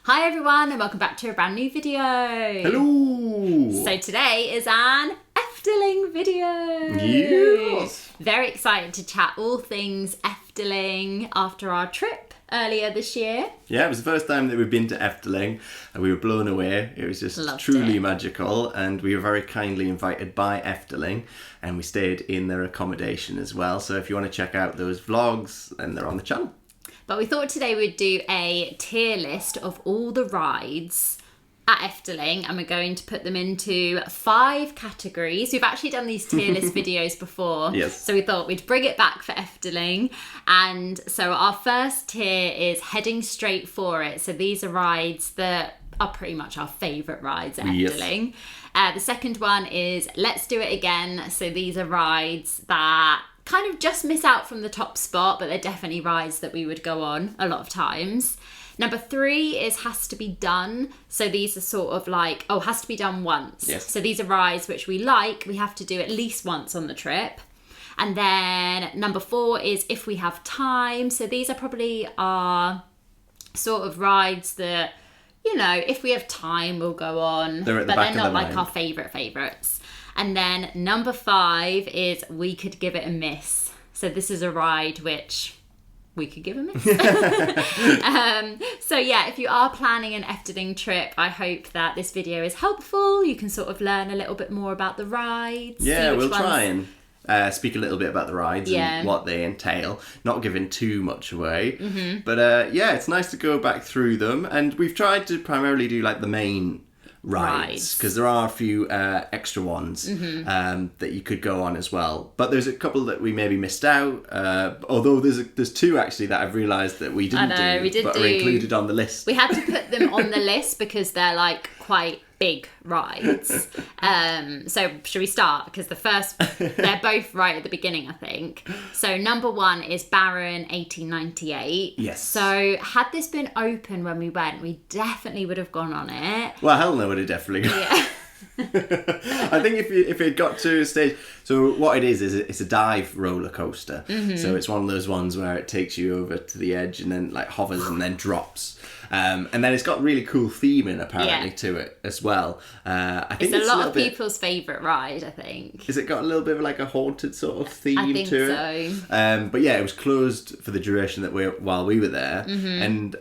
Hi everyone and welcome back to a brand new video. Hello! So today is an Efteling video. Yes! Very excited to chat all things Efteling after our trip earlier this year. Yeah, it was the first time that we've been to Efteling and we were blown away. It was just truly magical, and we were very kindly invited by Efteling and we stayed in their accommodation as well. So if you want to check out those vlogs, then they're on the channel. But we thought today we'd do a tier list of all the rides at Efteling, and we're going to put them into 5 categories. We've actually done these tier list videos before. Yes. So we thought we'd bring it back for Efteling. And so our first tier is heading straight for it. So these are rides that are pretty much our favourite rides at Efteling. The second one is Let's Do It Again. So these are rides that kind of just miss out from the top spot, but they're definitely rides that we would go on a lot of times. Number 3 is Has to Be Done. So these are sort of like, has to be done once. Yes. So these are rides which we have to do at least once on the trip. And then number 4 is If We Have Time. So these are probably our sort of rides that, you know, if we have time, we'll go on. But they're not like our favourites. And then number 5 is We Could Give It a Miss. So this is a ride which we could give a miss. So yeah, if you are planning an Efteling trip, I hope that this video is helpful. You can sort of learn a little bit more about the rides. Yeah, we'll try and speak a little bit about the rides and what they entail, not giving too much away. Mm-hmm. But yeah, it's nice to go back through them. And we've tried to primarily do like the main rides, because there are a few extra ones that you could go on as well, but there's a couple that we maybe missed out, although there's 2 actually that I've realised that we didn't are included on the list. We had to put them on the list because they're like quite big rides. So should we start? Because they're both right at the beginning, I think. So number 1 is Baron 1898. Yes. So had this been open when we went, we definitely would have gone on it. Well, Helena would have definitely gone. Yeah. I think if it got to a stage, so what it is it's a dive roller coaster. Mm-hmm. So it's one of those ones where it takes you over to the edge and then like hovers and then drops. And then it's got really cool theming apparently to it as well. I think it's a lot of people's favourite ride, I think. Has it got a little bit of like a haunted sort of theme to it? I think so. But yeah, it was closed for the duration while we were there. Mm-hmm. And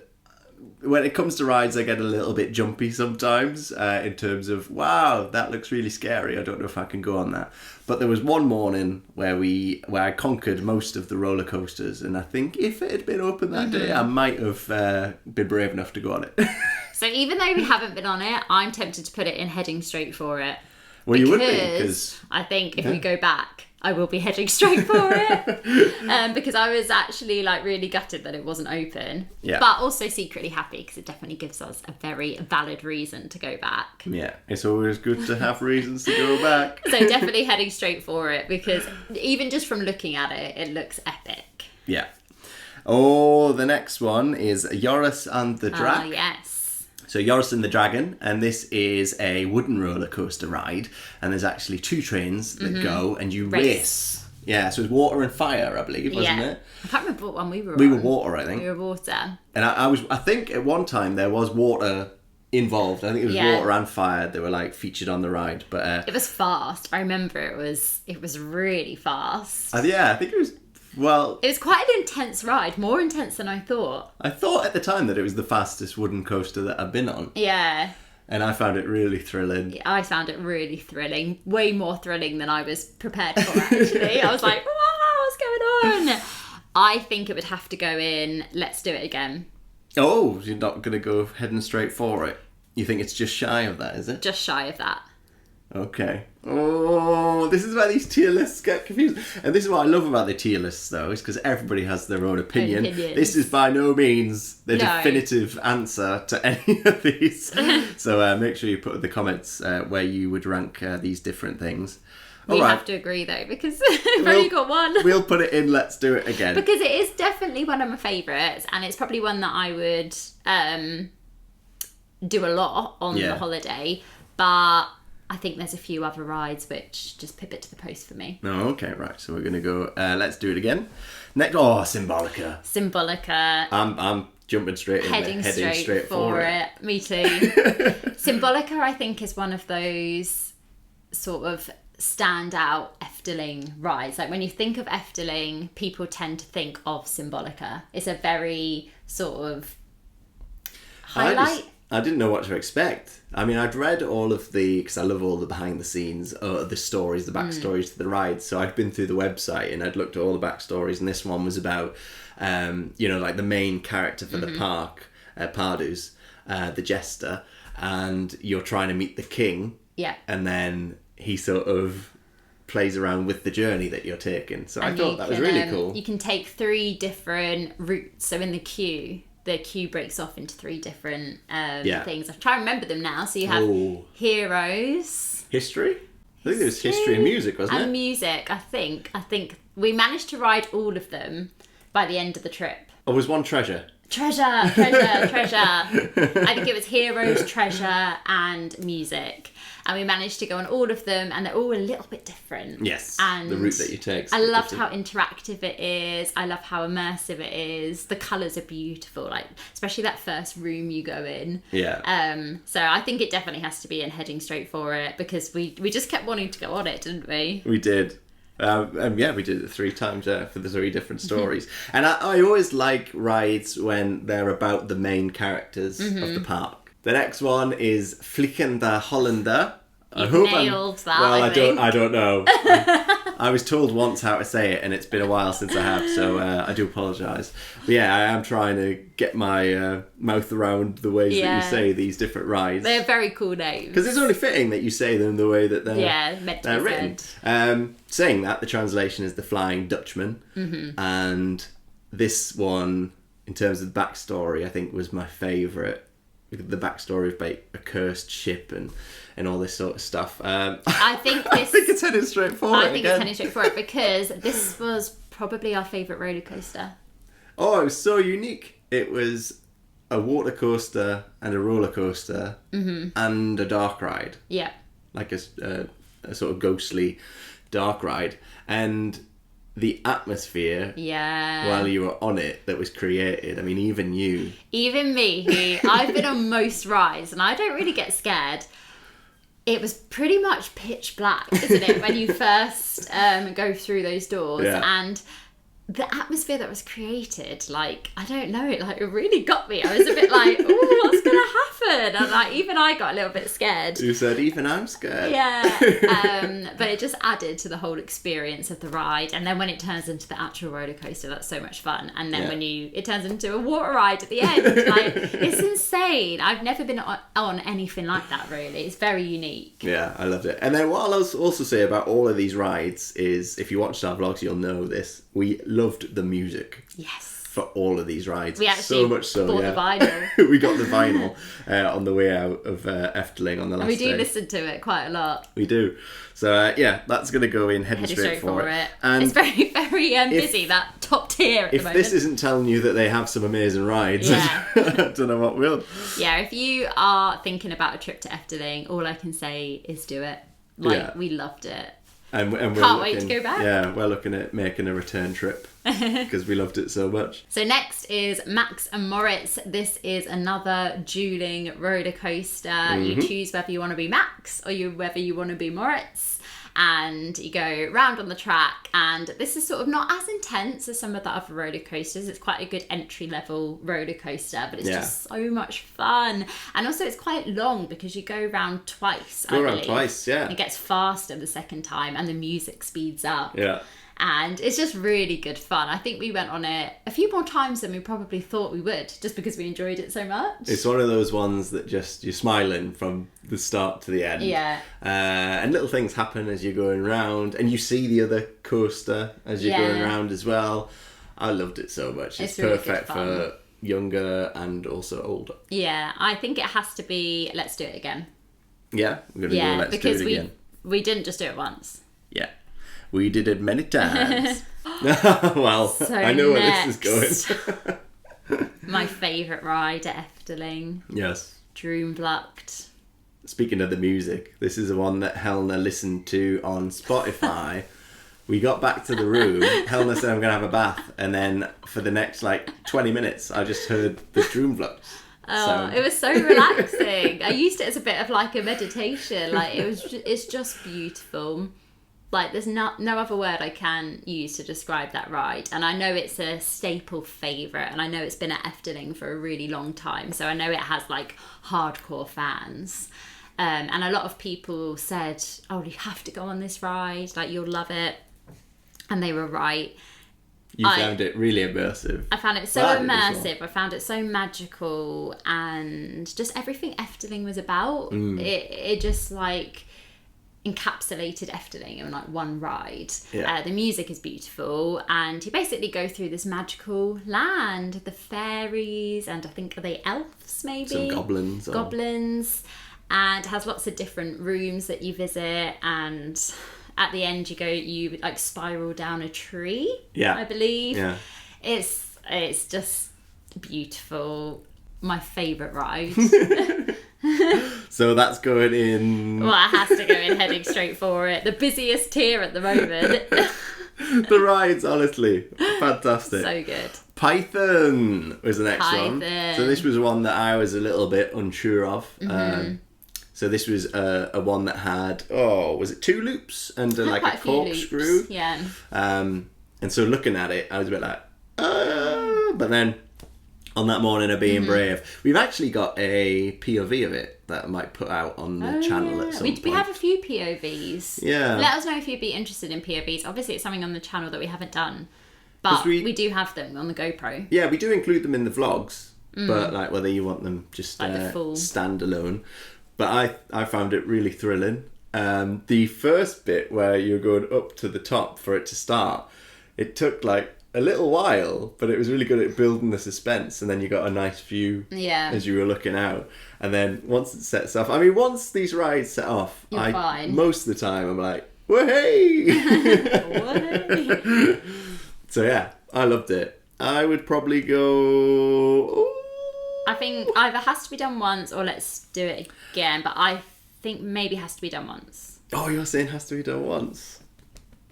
when it comes to rides, I get a little bit jumpy sometimes in terms of, wow, that looks really scary. I don't know if I can go on that. But there was one morning where I conquered most of the roller coasters, and I think if it had been open that day, I might have been brave enough to go on it. So even though we haven't been on it, I'm tempted to put it in heading straight for it. Well, you would be, because I think if we go back, I will be heading straight for it. Because I was actually like really gutted that it wasn't open. Yeah. But also secretly happy because it definitely gives us a very valid reason to go back. Yeah, it's always good to have reasons to go back. So definitely heading straight for it, because even just from looking at it, it looks epic. Yeah. Oh, the next one is Joris and the Draak. Oh, yes. So Joris and the Dragon, and this is a wooden roller coaster ride, and there's actually 2 trains that go and you race. Yeah, so it's water and fire, I believe, wasn't it? I can't remember what one we were on. We were water, I think. We were water. And I think at one time there was water involved. I think it was water and fire that were like featured on the ride, but it was fast. I remember it was really fast. Yeah, I think it was. Well, it was quite an intense ride, more intense than I thought. I thought at the time that it was the fastest wooden coaster that I've been on. Yeah. And I found it really thrilling. Yeah, I found it really thrilling. Way more thrilling than I was prepared for, actually. I was like, wow, what's going on? I think it would have to go in Let's Do It Again. Oh, you're not going to go heading straight for it? You think it's just shy of that, is it? Just shy of that. Okay. Oh, this is where these tier lists get confused. And this is what I love about the tier lists, though, is because everybody has their own opinion. This is by no means the definitive answer to any of these. So make sure you put in the comments where you would rank these different things. We have to agree, though, because we've only got one. We'll put it in Let's Do It Again. Because it is definitely one of my favourites, and it's probably one that I would do a lot on the holiday. But I think there's a few other rides which just pip it to the post for me. Oh, okay, right. So we're going to go, Let's Do It Again. Next, Symbolica. Symbolica. I'm jumping straight in, heading straight for it. Me too. Symbolica, I think, is one of those sort of standout Efteling rides. Like when you think of Efteling, people tend to think of Symbolica. It's a very sort of highlight. I didn't know what to expect. I mean, I'd read all of because I love all the behind the scenes, the stories, the backstories to the rides. So I'd been through the website and I'd looked at all the backstories, and this one was about, like the main character for the park, Pardus, the jester, and you're trying to meet the king. Yeah. And then he sort of plays around with the journey that you're taking. So I thought that was really cool. You can take 3 different routes. So in the queue breaks off into 3 different things. I'm trying to remember them now. So you have heroes. History? I think there was history and music, wasn't it? And music, I think. I think we managed to ride all of them by the end of the trip. Or was one treasure? Treasure. I think it was heroes, treasure, and music. And we managed to go on all of them, and they're all a little bit different. Yes, and the route that you take. I loved how interactive it is. I love how immersive it is. The colours are beautiful, like especially that first room you go in. Yeah. So I think it definitely has to be in heading straight for it, because we just kept wanting to go on it, didn't we? We did. We did it 3 times for the 3 different stories. And I always like rides when they're about the main characters of the park. The next one is Vliegende Hollander. Nailed that. Well, I don't know. I was told once how to say it, and it's been a while since I have, so I do apologise. But yeah, I am trying to get my mouth around the ways that you say these different rides. They're very cool names. Because it's only fitting that you say them the way that they're written. Saying that, the translation is the Flying Dutchman. And this one, in terms of the backstory, I think was my favourite. The backstory of like a cursed ship and all this sort of stuff. I think it's heading straight for it. It's heading straight for it, because this was probably our favourite roller coaster. Oh, it was so unique. It was a water coaster and a roller coaster and a dark ride. Yeah. Like a sort of ghostly dark ride. And the atmosphere while you were on it that was created. I mean, even me, I've been on most rides and I don't really get scared. It was pretty much pitch black, isn't it, when you first go through those doors. And the atmosphere that was created, like, I don't know, it really got me. I was a bit like, oh, what's going to happen? And even I got a little bit scared. You said, even I'm scared. Yeah. But it just added to the whole experience of the ride. And then when it turns into the actual roller coaster, that's so much fun. And then when it turns into a water ride at the end, it's insane. I've never been on anything like that, really. It's very unique. Yeah, I loved it. And then what I'll also say about all of these rides is, if you watched our vlogs, you'll know this. We loved the music. Yes. For all of these rides. We actually so much so, bought the vinyl. We got the vinyl on the way out of Efteling on the last day. And we do listen to it quite a lot. We do. So that's going to to go in heading straight for it. And it's very, very busy, that top tier at the moment. If this isn't telling you that they have some amazing rides, I don't know what will. Yeah, if you are thinking about a trip to Efteling, all I can say is do it. We loved it. And we're Can't wait to go back. Yeah, we're looking at making a return trip because we loved it so much. So next is Max and Moritz. This is another dueling roller coaster. You choose whether you want to be Max or whether you want to be Moritz. And you go round on the track, and this is sort of not as intense as some of the other roller coasters. It's quite a good entry level roller coaster, but it's just so much fun. And also it's quite long because you go round twice. Yeah. It gets faster the second time and the music speeds up. Yeah. And it's just really good fun. I think we went on it a few more times than we probably thought we would, just because we enjoyed it so much. It's one of those ones that just, you're smiling from the start to the end. Yeah. And little things happen as you're going round, and you see the other coaster as you're going around as well. I loved it so much. It's really perfect for younger and also older. Yeah, I think it has to be Let's Do It Again. Yeah, we're going to go Let's Do It Again. We didn't just do it once. Yeah. We did it many times. Well, so I know where this is going. My favourite ride at Efteling. Yes. Droomvlucht. Speaking of the music, this is the one that Helena listened to on Spotify We got back to the room. Helena said, I'm going to have a bath. And then for the next, 20 minutes, I just heard the Droomvlucht. Oh, it was so relaxing. I used it as a bit of, a meditation. It's just beautiful. There's no other word I can use to describe that ride. And I know it's a staple favourite. And I know it's been at Efteling for a really long time. So I know it has, hardcore fans. And a lot of people said, oh, you have to go on this ride. You'll love it. And they were right. You found it really immersive. I found it so immersive. I found it so magical. And just everything Efteling was about. It just, encapsulated Efteling in, one ride. Yeah. The music is beautiful. And you basically go through this magical land. The fairies. And I think, are they elves, maybe? Some goblins. Goblins. And it has lots of different rooms that you visit. And... at the end, you spiral down a tree. Yeah, I believe. Yeah, it's just beautiful. My favourite ride. So that's going in. Well, it has to go in, heading straight for it. The busiest tier at the moment. The rides, honestly, fantastic. So good. Python was the next one. Python. So this was one that I was a little bit unsure of. So this was a one that had, was it 2 loops and a corkscrew? Yeah. And so looking at it, I was a bit but then on that morning of being brave, we've actually got a POV of it that I might put out on the channel at some point. We have a few POVs. Yeah. Let us know if you'd be interested in POVs. Obviously, it's something on the channel that we haven't done, but we do have them on the GoPro. Yeah, we do include them in the vlogs, but whether you want them just the full standalone. But I found it really thrilling. The first bit where you're going up to the top for it to start, it took a little while, but it was really good at building the suspense, and then you got a nice view as you were looking out. And then once it sets off, once these rides set off, you're fine. Most of the time I'm like, whoa-hey! Whoa-hey! So yeah, I loved it. I would probably go... I think either has to be done once or let's do it again. But I think maybe has to be done once. Oh, you're saying has to be done once?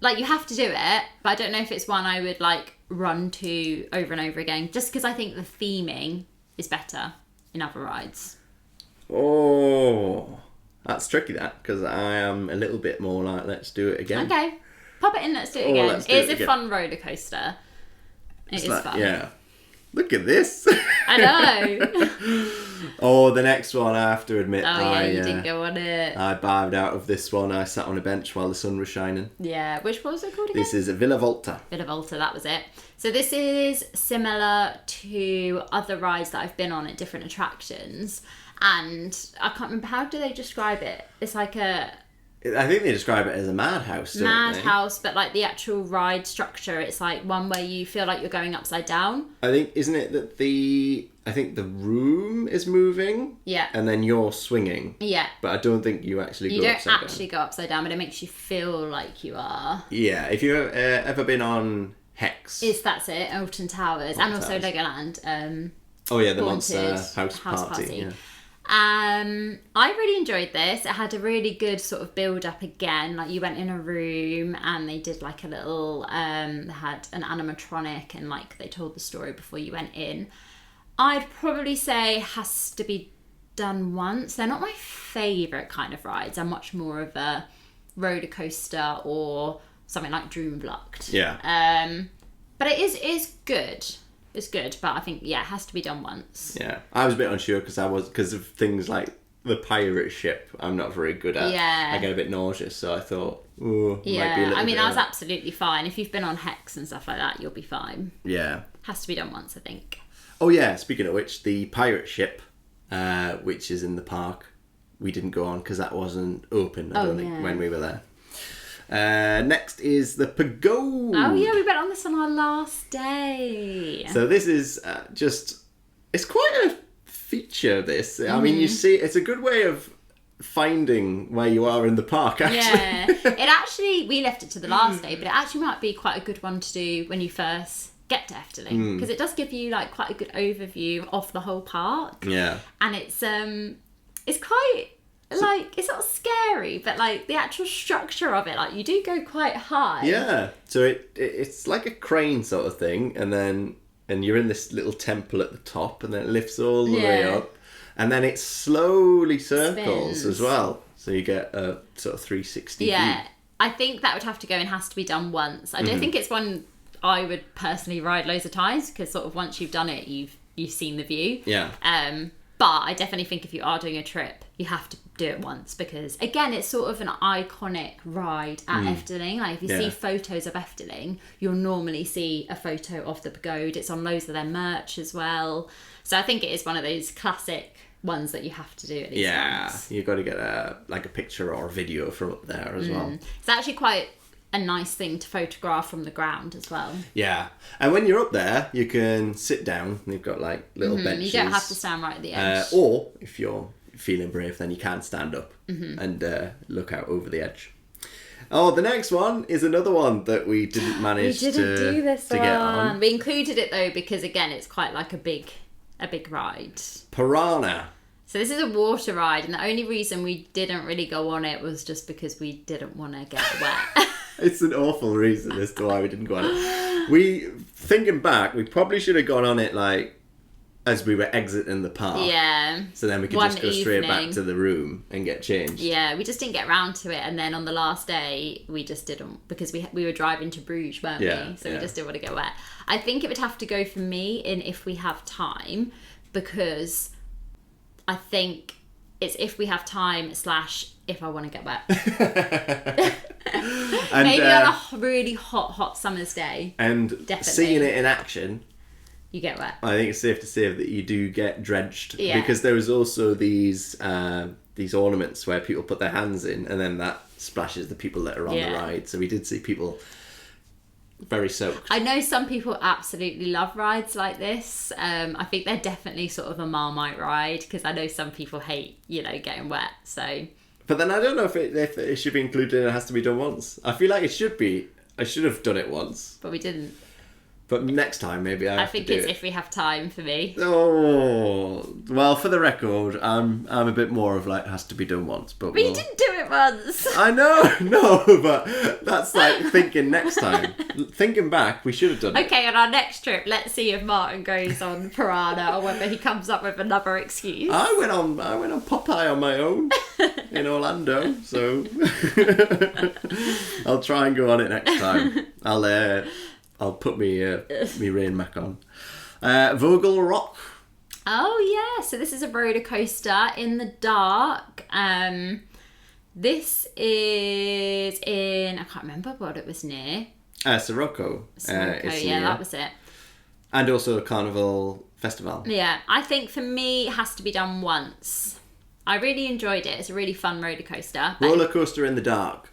You have to do it, but I don't know if it's one I would run to over and over again. Just because I think the theming is better in other rides. Oh, that's tricky because I am a little bit more let's do it again. Okay, pop it in. Let's do it again. It is a fun roller coaster. It is fun. Yeah. Look at this. I know. The next one, I have to admit. Oh, yeah, you didn't go on it. I bowed out of this one. I sat on a bench while the sun was shining. Yeah. Which one was it called again? This is Villa Volta. Villa Volta, that was it. So this is similar to other rides that I've been on at different attractions. And I can't remember, how do they describe it? It's I think they describe it as a madhouse, don't they? Madhouse, but the actual ride structure, it's one where you feel like you're going upside down. I think, isn't it that the room is moving? Yeah. And then you're swinging. Yeah. But I don't think you actually go upside down. You don't actually go upside down, but it makes you feel like you are. Yeah, if you've ever been on Hex. That's it, Alton Towers, and also Legoland. The Monster House Party. Yeah. I really enjoyed this. It had a really good sort of build up again. You went in a room and they did a little they had an animatronic and they told the story before you went in. I'd probably say has to be done once. They're not my favourite kind of rides. I'm much more of a roller coaster or something like Droomvlucht. Yeah. But it is good. It's good, but I think, it has to be done once. Yeah. I was a bit unsure because of things like the pirate ship I'm not very good at. Yeah. I get a bit nauseous, so I thought, might be a little bit... I was absolutely fine. If you've been on Hex and stuff like that, you'll be fine. Yeah. Has to be done once, I think. Oh, yeah. Speaking of which, the pirate ship, which is in the park, we didn't go on because that wasn't open, I don't think, when we were there. Next is the Pagode. Oh yeah, we went on this on our last day. So this is it's quite a feature, this. I mean, you see, it's a good way of finding where you are in the park, actually. Yeah, it actually, we left it to the last day, but it actually might be quite a good one to do when you first get to Efteling, because it does give you quite a good overview of the whole park. Yeah. And it's quite like, it's not scary, but like the actual structure of it, like you do go quite high. Yeah. So it's like a crane sort of thing, and you're in this little temple at the top, and then it lifts all the way up, and then it slowly circles as well. So you get a sort of 360 view. I think that would have to go and has to be done once. I don't think it's one I would personally ride loads of times, because sort of once you've done it, you've seen the view. Yeah. But I definitely think if you are doing a trip, you have to do it once, because again, it's sort of an iconic ride at Efteling. Like if you see photos of Efteling, you'll normally see a photo of the Pagode. It's on loads of their merch as well. So I think it is one of those classic ones that you have to do at least once. You've got to get a picture or a video from up there as well. It's actually quite a nice thing to photograph from the ground as well. Yeah, and when you're up there, you can sit down. You've got like little benches. You don't have to stand right at the edge. Or if you're feeling brave, then you can stand up and look out over the edge. Oh, the next one is another one that we didn't manage to do this to get on. We included it though because again, it's quite like a big ride. Piraña. So this is a water ride, and the only reason we didn't really go on it was just because we didn't want to get wet. It's an awful reason as to why we didn't go on it. Thinking back, we probably should have gone on it like as we were exiting the park. Yeah. So then we could just go straight back to the room and get changed. Yeah, we just didn't get round to it, and then on the last day we just didn't, because we were driving to Bruges, weren't we? So we just didn't want to get wet. I think it would have to go for me in if we have time, because I think it's if we have time / if I want to get wet. And, maybe on a really hot summer's day. And definitely. Seeing it in action, you get wet. I think it's safe to say that you do get drenched. Yeah. Because there was also these ornaments where people put their hands in, and then that splashes the people that are on the ride. So we did see people very soaked. I know some people absolutely love rides like this. I think they're definitely sort of a Marmite ride, because I know some people hate, getting wet. So. But then I don't know if it should be included and it has to be done once. I feel like it should be. I should have done it once. But we didn't. But next time, maybe I think it's if we have time for me. Oh, well, for the record, I'm a bit more of like, has to be done once. But you didn't do it once. I know, no, but that's like thinking next time. Thinking back, we should have done it. Okay, on our next trip, let's see if Martyn goes on Piraña or whether he comes up with another excuse. I went on Popeye on my own in Orlando, so I'll try and go on it next time. I'll put me rain back on. Vogel Rok. Oh yeah, so this is a roller coaster in the dark. This is in, I can't remember what it was near. Sirocco. That was it. And also Carnival Festival. Yeah, I think for me it has to be done once. I really enjoyed it. It's a really fun roller coaster. Roller coaster in the dark.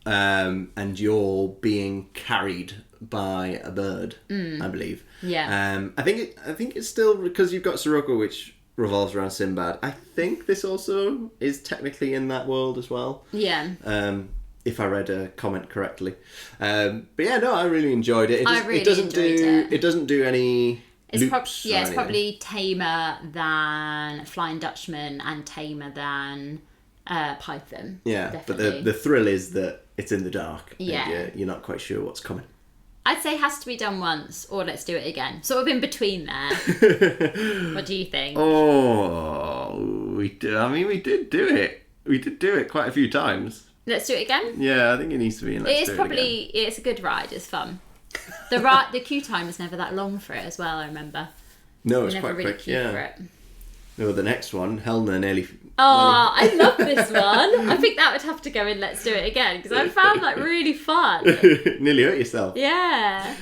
And you're being carried by a bird, I believe. Yeah. I think it's still, because you've got Sirocco, which revolves around Sinbad. I think this also is technically in that world as well. Yeah. If I read a comment correctly. But yeah, no, I really enjoyed it. It doesn't do any. It's probably tamer than Flying Dutchman and tamer than Python. Yeah, definitely. But the thrill is that it's in the dark. Yeah. And you're not quite sure what's coming. I'd say it has to be done once, or let's do it again. Sort of in between there. What do you think? Oh, we did do it. We did do it quite a few times. Let's do it again? Yeah, I think it needs to be in. It's a good ride. It's fun. The queue time was never that long for it as well, I remember. No, it's quite quick. Yeah. For it. No, the next one, Helena nearly. Oh, I love this one. I think that would have to go in Let's Do It Again, because I found that really fun. Nearly hurt yourself. Yeah.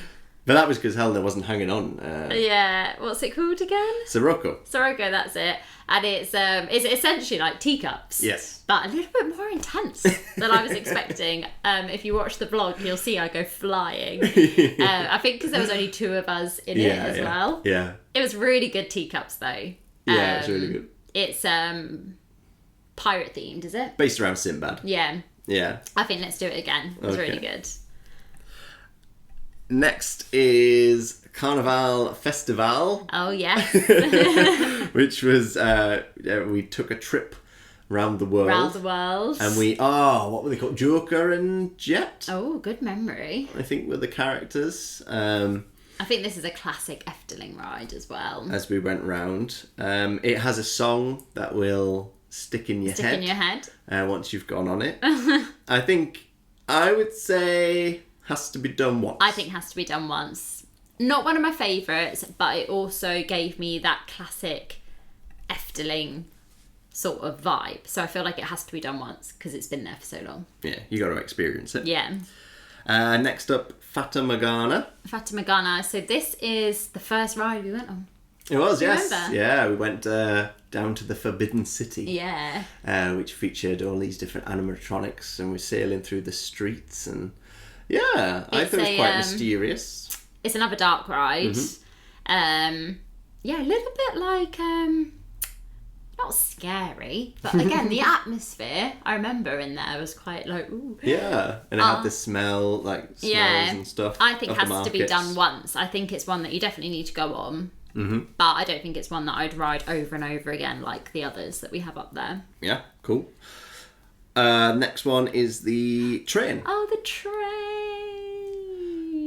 But that was because Helena wasn't hanging on. Yeah. What's it called again? Sirocco. Sirocco, that's it. And it's essentially like teacups. Yes. But a little bit more intense than I was expecting. If you watch the vlog, you'll see I go flying. I think because there was only 2 of us in it as well. Yeah. It was really good teacups though. Yeah, it's really good. It's pirate themed, is it? Based around Sinbad. Yeah. Yeah. I think Let's Do It Again. It was really good. Next is Carnival Festival. Oh, yes. Which was, we took a trip round the world. Round the world. And we are, what were they called? Joker and Jet? Oh, good memory. I think were the characters. I think this is a classic Efteling ride as well. As we went round. It has a song that will stick in your head. Once you've gone on it. I would say has to be done once. I think has to be done once. Not one of my favourites, but it also gave me that classic Efteling sort of vibe. So I feel like it has to be done once because it's been there for so long. Yeah, you got to experience it. Yeah. Next up, Fata Morgana. Fata Morgana. So this is the first ride we went on. It was, Do you yes. remember? Yeah, we went down to the Forbidden City. Yeah. Which featured all these different animatronics, and we're sailing through the streets, and yeah, I thought it was quite mysterious. It's another dark ride. Mm-hmm. Yeah, a little bit like not scary, but again the atmosphere I remember in there was quite like ooh. Yeah, and it had the smell, like smells and stuff. I think it has to be done once. I think it's one that you definitely need to go on. Mm-hmm. But I don't think it's one that I'd ride over and over again like the others that we have up there. Yeah, cool. Next one is the train. Oh, the train.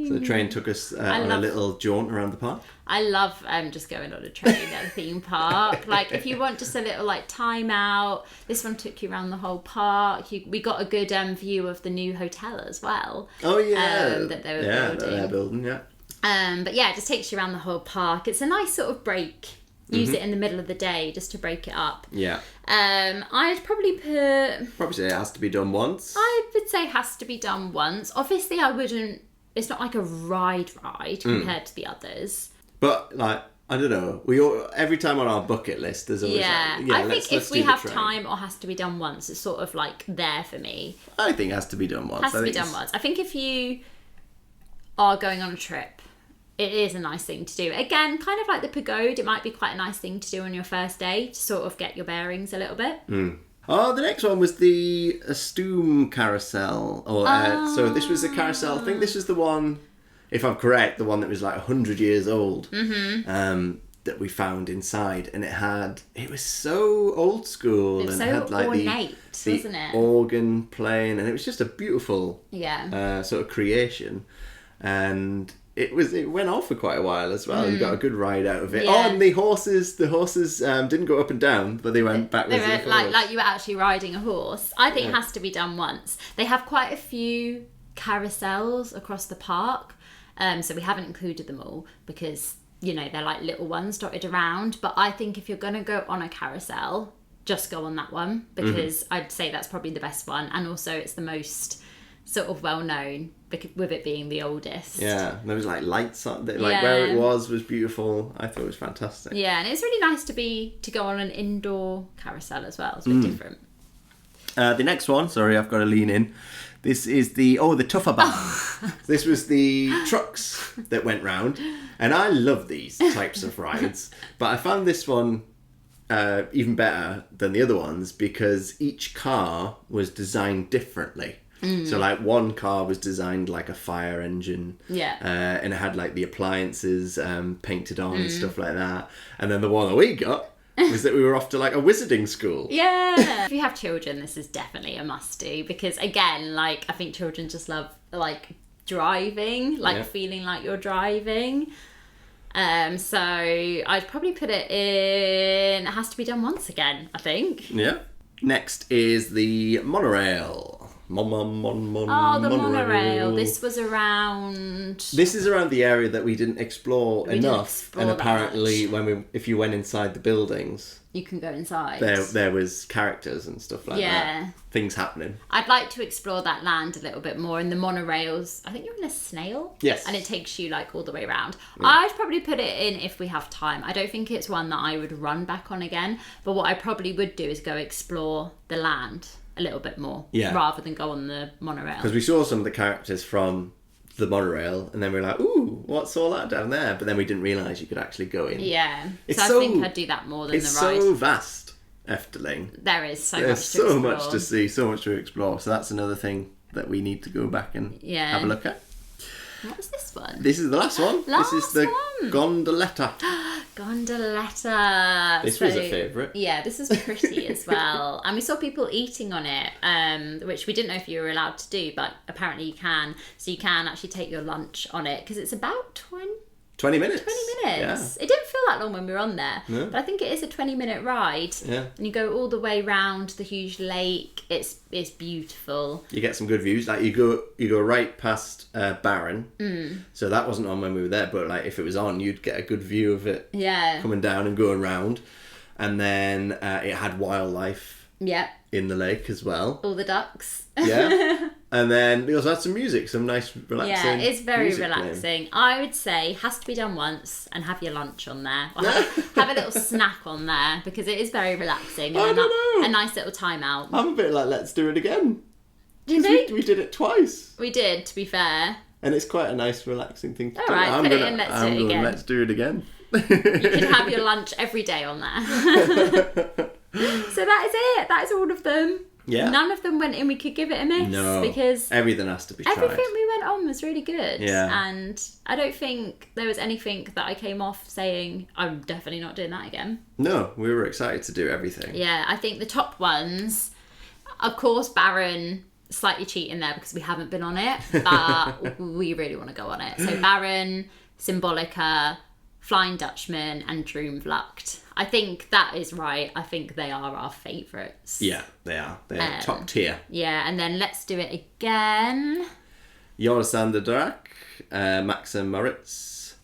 So the train took us on a little jaunt around the park. I love just going on a train at a theme park. Like if you want just a little like time out, this one took you around the whole park. We got a good view of the new hotel as well. Oh yeah, that they were building. That they're building, yeah. But yeah, it just takes you around the whole park. It's a nice sort of break. Use it in the middle of the day just to break it up. Yeah. I'd probably say it has to be done once. I would say has to be done once. Obviously, I wouldn't. It's not like a ride compared to the others. But like I don't know, every time on our bucket list there's always I think if we have time or has to be done once, it's sort of like there for me. I think it has to be done once. I think if you are going on a trip, it is a nice thing to do. Again, kind of like the Pagode, it might be quite a nice thing to do on your first day to sort of get your bearings a little bit. Oh, the next one was the Stoomcarrousel. So this was a carousel. I think this is the one, if I'm correct, the one that was like 100 years old. That we found inside, and it was so old school. It was and so had like ornate, wasn't it? Organ playing, and it was just a beautiful sort of creation. And it went on for quite a while as well. You got a good ride out of it. Yeah. Oh, and the horses didn't go up and down, but they went backwards and forwards. Like you were actually riding a horse. I think it has to be done once. They have quite a few carousels across the park, so we haven't included them all because they're like little ones dotted around. But I think if you're gonna go on a carousel, just go on that one because I'd say that's probably the best one, and also it's the most sort of well known with it being the oldest. Yeah, there was like lights on, where it was beautiful. I thought it was fantastic. Yeah, and it's really nice to go on an indoor carousel as well. It's a bit different. The next one, sorry, I've got to lean in. This is the Tufferbaan. This was the trucks that went round, and I love these types of rides, but I found this one even better than the other ones because each car was designed differently. So like one car was designed like a fire engine, and it had like the appliances painted on and stuff like that. And then the one that we got was that we were off to like a wizarding school. Yeah. If you have children, this is definitely a must do because again, like I think children just love like driving, feeling like you're driving. So I'd probably put it in. It has to be done once again, I think. Yeah. Next is the monorail. The monorail. This was around. This is around the area that we didn't explore enough, and apparently, if you went inside the buildings, you can go inside. There was characters and stuff like that. Things happening. I'd like to explore that land a little bit more. And the monorails, I think you're in a snail. Yes. And it takes you like all the way around. Yeah. I'd probably put it in if we have time. I don't think it's one that I would run back on again. But what I probably would do is go explore the land a little bit more rather than go on the monorail. Because we saw some of the characters from the monorail and then we were like, ooh, what's all that down there? But then we didn't realise you could actually go in. Yeah. So I think I'd do that more than the ride. It's so vast, Efteling. There is so There's much to explore. so much to see, so much to explore. So that's another thing that we need to go back and have a look at. What was this one? This is the last one. This is the Gondoletta. Gondoletta. This was a favourite. Yeah, this is pretty as well. And we saw people eating on it, which we didn't know if you were allowed to do, but apparently you can. So you can actually take your lunch on it, because it's about 20 minutes. 20 minutes. Yeah. It didn't feel that long when we were on there. No. But I think it is a 20-minute ride. Yeah. And you go all the way round the huge lake. It's beautiful. You get some good views. Like you go right past Barron. So that wasn't on when we were there, but like if it was on, you'd get a good view of it. Yeah. Coming down and going round. And then it had wildlife. Yeah. In the lake as well. All the ducks. Yeah. And then they also had some music, some nice relaxing. Yeah, it's very music relaxing. playing. I would say has to be done once, and have your lunch on there. Or have a little snack on there, because it is very relaxing. And I don't know. A nice little time out. I'm a bit like, let's do it again. Do you think? We did it twice. We did, to be fair. And it's quite a nice relaxing thing to do. Alright, put it in, let's do it again. Let's do it again. You can have your lunch every day on there. So that is it. That is all of them. Yeah. None of them went in we could give it a miss. No. Because everything has to be tried. everything we went on was really good. Yeah. And I don't think there was anything that I came off saying, I'm definitely not doing that again. No, we were excited to do everything. Yeah, I think the top ones, of course, Baron, slightly cheating there because we haven't been on it, but we really want to go on it. So Baron, Symbolica, Flying Dutchman, and Droomvlucht. I think that is right. I think they are our favourites. Yeah, they are. They're top tier. Yeah, and then let's do it again. Joris and the Draak, Max and Moritz,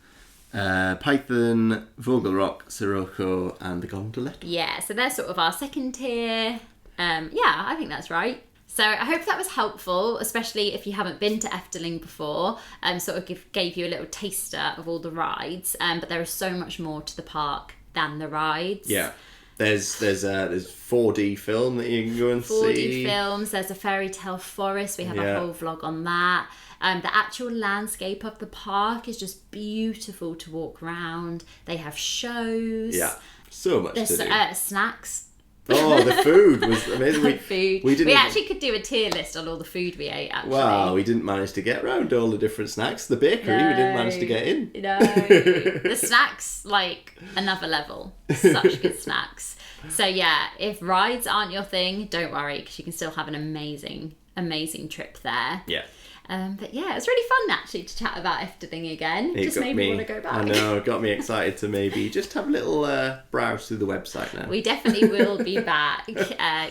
Python, Vogel Rok, Sirocco, and the Gondoletta. Yeah, so they're sort of our second tier. Yeah, I think that's right. So I hope that was helpful, especially if you haven't been to Efteling before. Sort of gave you a little taster of all the rides. But there is so much more to the park than the rides. Yeah. There's 4D film that you can go and 4D see. 4D films. There's a fairy tale forest. We have a whole vlog on that. The actual landscape of the park is just beautiful to walk around. They have shows. Yeah. So much to do. Snacks. Oh, the food was amazing. We actually could do a tier list on all the food we ate, actually. Wow, we didn't manage to get around all the different snacks. The bakery, we didn't manage to get in. No. The snacks, like, another level. Such good snacks. So, yeah, if rides aren't your thing, don't worry, because you can still have an amazing, amazing trip there. Yeah. But yeah, it was really fun actually to chat about Efteling again. Just made me want to go back. I know, it got me excited to maybe just have a little browse through the website now. We definitely will be back.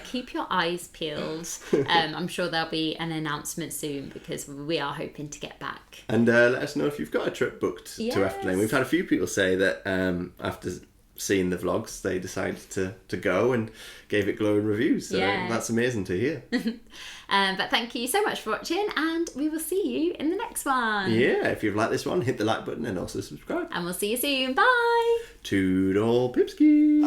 Keep your eyes peeled. I'm sure there'll be an announcement soon because we are hoping to get back. And let us know if you've got a trip booked to Efteling. We've had a few people say that after seeing the vlogs, they decided to go and gave it glowing reviews. So that's amazing to hear. But thank you so much for watching, and we will see you in the next one. Yeah, if you've liked this one, hit the like button and also subscribe. And we'll see you soon. Bye. Toodle pipski.